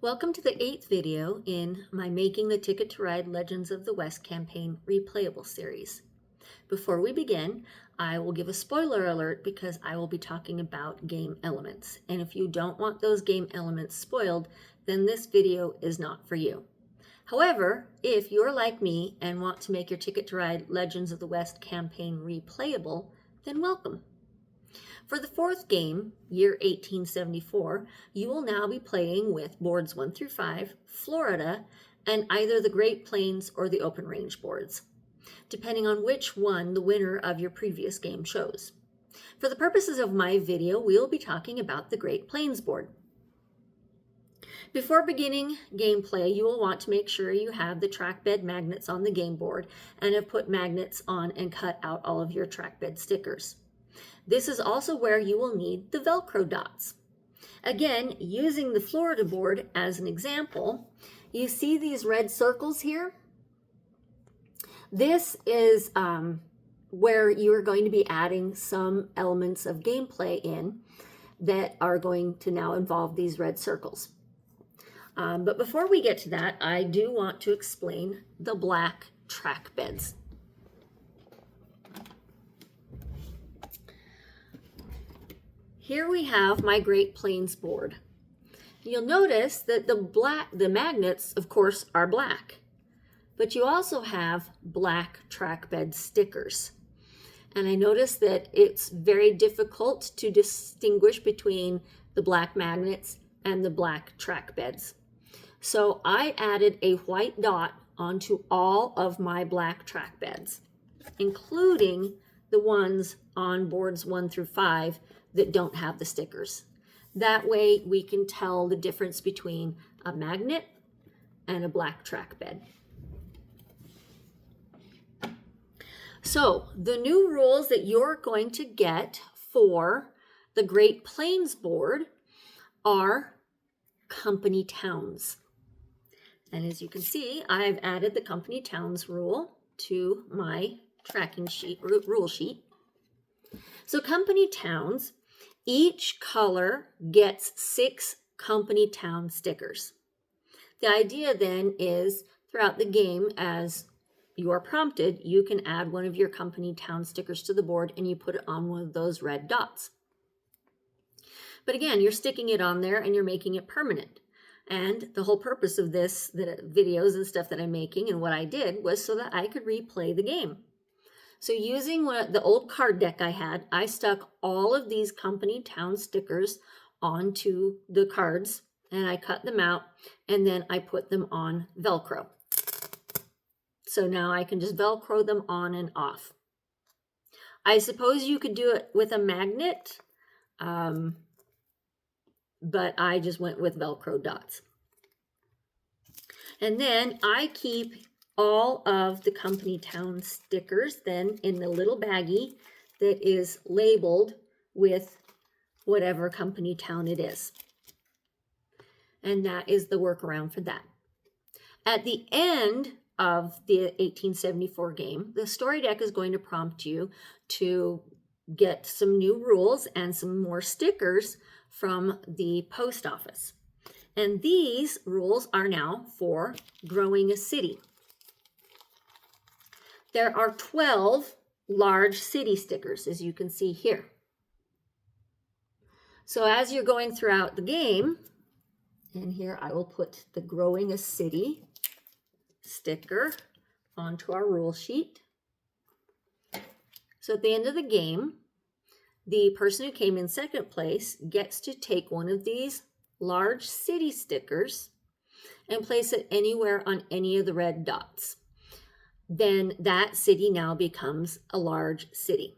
Welcome to the 8th video in my Making the Ticket to Ride Legends of the West campaign replayable series. Before we begin, I will give a spoiler alert because I will be talking about game elements. And if you don't want those game elements spoiled, then this video is not for you. However, if you're like me and want to make your Ticket to Ride Legends of the West campaign replayable, then welcome. For the fourth game, year 1874, you will now be playing with boards 1 through 5, Florida, and either the Great Plains or the Open Range boards, depending on which one the winner of your previous game chose. For the purposes of my video, we will be talking about the Great Plains board. Before beginning gameplay, you will want to make sure you have the trackbed magnets on the game board and have put magnets on and cut out all of your trackbed stickers. This is also where you will need the Velcro dots. Again, using the Florida board as an example, you see these red circles here? This is where you are going to be adding some elements of gameplay in that are going to now involve these red circles. But before we get to that, I do want to explain the black track beds. Here we have my Great Plains board. You'll notice that the magnets, of course, are black, but you also have black trackbed stickers. And I noticed that it's very difficult to distinguish between the black magnets and the black trackbeds. So I added a white dot onto all of my black trackbeds, including the ones on boards 1 through 5 that don't have the stickers. That way we can tell the difference between a magnet and a black trackbed. So the new rules that you're going to get for the Great Plains board are company towns. And as you can see, I've added the company towns rule to my tracking sheet, rule sheet. So company towns, each color gets 6 company town stickers. The idea then is throughout the game, as you are prompted, you can add one of your company town stickers to the board and you put it on one of those red dots. But again, you're sticking it on there and you're making it permanent. And the whole purpose of this, the videos and stuff that I'm making and what I did was so that I could replay the game. So using the old card deck I had, I stuck all of these company town stickers onto the cards and I cut them out and then I put them on Velcro. So now I can just Velcro them on and off. I suppose you could do it with a magnet, but I just went with Velcro dots. And then I keep all of the company town stickers then in the little baggie that is labeled with whatever company town it is. And that is the workaround for that. At the end of the 1874 game, the story deck is going to prompt you to get some new rules and some more stickers from the post office. And these rules are now for growing a city. There are 12 large city stickers, as you can see here. So as you're going throughout the game, and here I will put the growing a city sticker onto our rule sheet. So at the end of the game, the person who came in second place gets to take one of these large city stickers and place it anywhere on any of the red dots. Then that city now becomes a large city.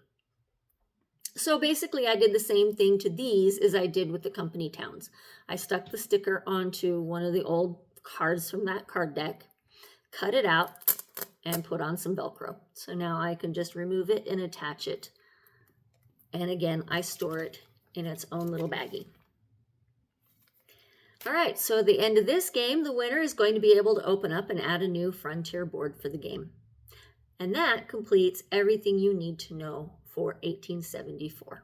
So basically I did the same thing to these as I did with the company towns. I stuck the sticker onto one of the old cards from that card deck, cut it out, and put on some Velcro. So now I can just remove it and attach it. And again, I store it in its own little baggie. All right, so at the end of this game, the winner is going to be able to open up and add a new frontier board for the game. And that completes everything you need to know for 1874.